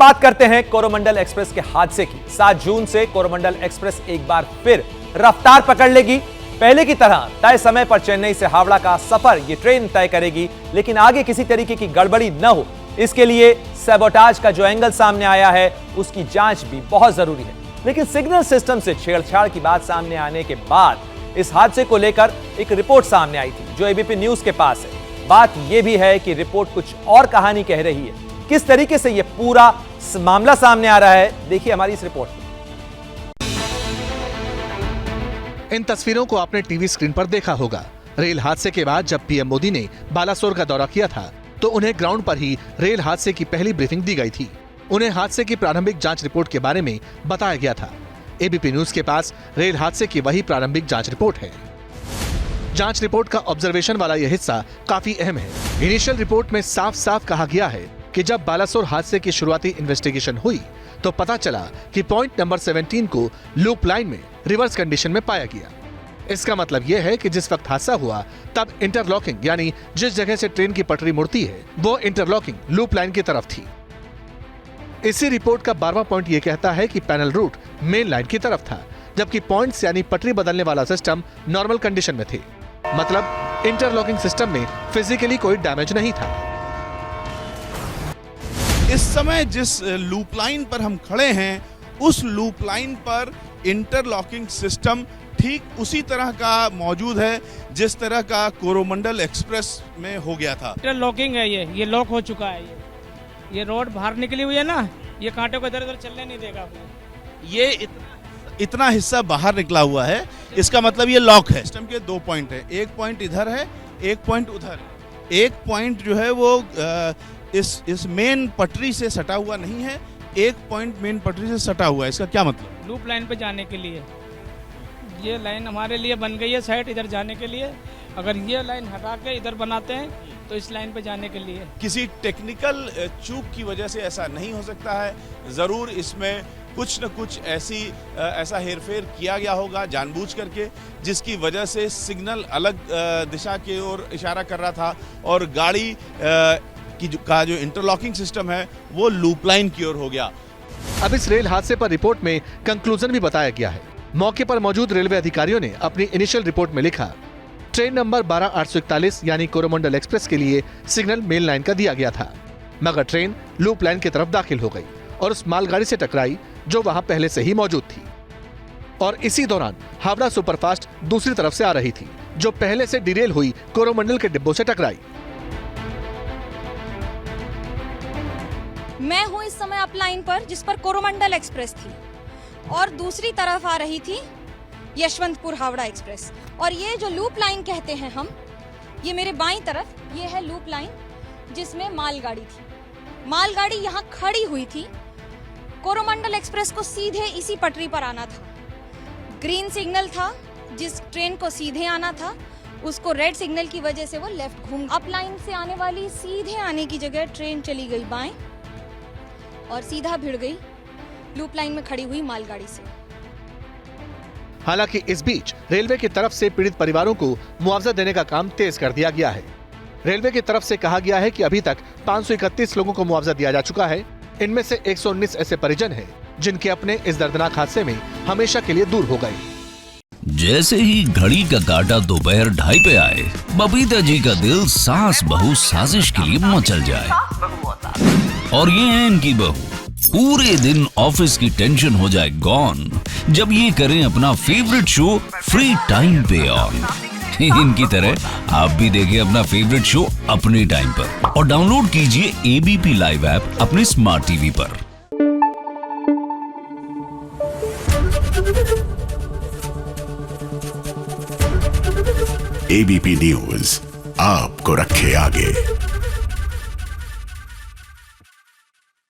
बात करते हैं कोरोमंडल एक्सप्रेस के हादसे की। 7 जून से कोरोमंडल एक्सप्रेस एक बार फिर रफ्तार पकड़ लेगी। पहले की तरह तय समय पर चेन्नई से हावड़ा का सफर ये ट्रेन तय करेगी, लेकिन आगे किसी तरीके की गड़बड़ी न हो, इसके लिए सैबोटाज का जो एंगल सामने आया है उसकी जांच भी बहुत जरूरी है। लेकिन सिग्नल सिस्टम से छेड़छाड़ की बात सामने आने के बाद इस हादसे को लेकर एक रिपोर्ट सामने आई थी जो एबीपी न्यूज के पास है। बात यह भी है कि रिपोर्ट कुछ और कहानी कह रही है। किस तरीके से यह पूरा मामला सामने आ रहा है, देखिए हमारी इस रिपोर्ट में। इन तस्वीरों को आपने टीवी स्क्रीन पर देखा होगा। रेल हादसे के बाद जब पीएम मोदी ने बालासोर का दौरा किया था तो उन्हें ग्राउंड पर ही रेल हादसे की पहली ब्रीफिंग दी गई थी। उन्हें हादसे की प्रारंभिक जांच रिपोर्ट के बारे में बताया गया था। एबीपी न्यूज के पास रेल हादसे की वही प्रारंभिक जांच रिपोर्ट है। जांच रिपोर्ट का ऑब्जर्वेशन वाला यह हिस्सा काफी अहम है। इनिशियल रिपोर्ट में साफ साफ कहा गया है कि जब बालासोर हादसे की शुरुआती इन्वेस्टिगेशन हुई तो पता चला कि पॉइंट नंबर 17 को लूप लाइन में रिवर्स कंडीशन में पाया गया। इसका मतलब यह है कि जिस वक्त हादसा हुआ तब इंटरलॉकिंग यानी जिस जगह से ट्रेन की पटरी मुड़ती है वो इंटरलॉकिंग लूप लाइन की तरफ थी। इसी रिपोर्ट का 12वां पॉइंट यह कहता है कि पैनल रूट मेन लाइन की तरफ था, जबकि पॉइंट्स यानी पटरी बदलने वाला सिस्टम नॉर्मल कंडीशन में थे। मतलब इंटरलॉकिंग सिस्टम में फिजिकली कोई डैमेज नहीं था। इस समय जिस लूप लाइन पर हम खड़े हैं उस लूप लाइन पर इंटरलॉकिंग सिस्टम ठीक उसी तरह का मौजूद है जिस तरह का कोरोमंडल एक्सप्रेस में हो गया था। इंटरलॉकिंग है, ये लॉक हो चुका है। ये रोड बाहर निकली हुई है ना, ये कांटे को इधर उधर चलने नहीं देगा। ये इतना हिस्सा बाहर निकला हुआ है, इसका मतलब ये लॉक है। सिस्टम के 2 पॉइंट है, एक पॉइंट इधर है, एक पॉइंट उधर है। एक पॉइंट जो है वो इस मेन पटरी से सटा हुआ नहीं है, एक पॉइंट मेन पटरी से सटा हुआ है। इसका क्या मतलब? लूप लाइन पे जाने के लिए ये लाइन हमारे लिए बन गई है साइड इधर जाने के लिए। अगर ये लाइन हटा के इधर बनाते हैं तो इस लाइन पे जाने के लिए। किसी टेक्निकल चूक की वजह से ऐसा नहीं हो सकता है। जरूर इसमें कुछ न कुछ ऐसा हेरफेर किया गया होगा जानबूझ करके, जिसकी वजह से सिग्नल अलग दिशा की ओर इशारा कर रहा था और गाड़ी का जो इंटरलॉकिंग सिस्टम है वो लूप लाइन की ओर हो गया। अब इस रेल हादसे पर रिपोर्ट में कंक्लूजन भी बताया गया है। मौके पर मौजूद रेलवे अधिकारियों ने अपनी इनिशियल रिपोर्ट में लिखा, ट्रेन नंबर 12841 यानी कोरोमंडल एक्सप्रेस के लिए सिग्नल मेन लाइन का दिया गया था, मगर ट्रेन लूप लाइन की तरफ दाखिल हो गई और उस मालगाड़ी से टकराई जो वहां पहले से ही मौजूद थी। और इसी दौरान हावड़ा सुपरफास्ट दूसरी तरफ से आ रही थी जो पहले से डिरेल हुई कोरोमंडल के डिब्बों से टकराई। मैं हूं इस समय अप लाइन पर जिस पर कोरोमंडल एक्सप्रेस थी और दूसरी तरफ आ रही थी यशवंतपुर हावड़ा एक्सप्रेस। और ये जो लूप लाइन कहते हैं हम, ये मेरे बाईं तरफ ये है लूप लाइन जिसमें मालगाड़ी थी। मालगाड़ी यहाँ खड़ी हुई थी। कोरोमंडल एक्सप्रेस को सीधे इसी पटरी पर आना था। ग्रीन सिग्नल था, जिस ट्रेन को सीधे आना था उसको रेड सिग्नल की वजह से वो लेफ्ट घूम। अप लाइन से आने वाली सीधे आने की जगह ट्रेन चली गई बाएं और सीधा भिड़ गई लूप लाइन में खड़ी हुई मालगाड़ी से। हालांकि इस बीच रेलवे की तरफ से पीड़ित परिवारों को मुआवजा देने का काम तेज कर दिया गया है। रेलवे की तरफ से कहा गया है कि अभी तक 531 लोगों को मुआवजा दिया जा चुका है। इनमें से 119 ऐसे परिजन हैं जिनके अपने इस दर्दनाक हादसे में हमेशा के लिए दूर हो गए। जैसे ही घड़ी का काटा दोपहर 2:30 पे आए, बबीता जी का दिल सास बहू साजिश के लिए मचल जाए। और ये है इनकी बहू, पूरे दिन ऑफिस की टेंशन हो जाए गॉन जब ये करें अपना फेवरेट शो फ्री टाइम पे ऑन। इनकी तरह आप भी देखें अपना फेवरेट शो अपने टाइम पर और डाउनलोड कीजिए एबीपी लाइव ऐप अपने स्मार्ट टीवी पर। एबीपी न्यूज आपको रखे आगे।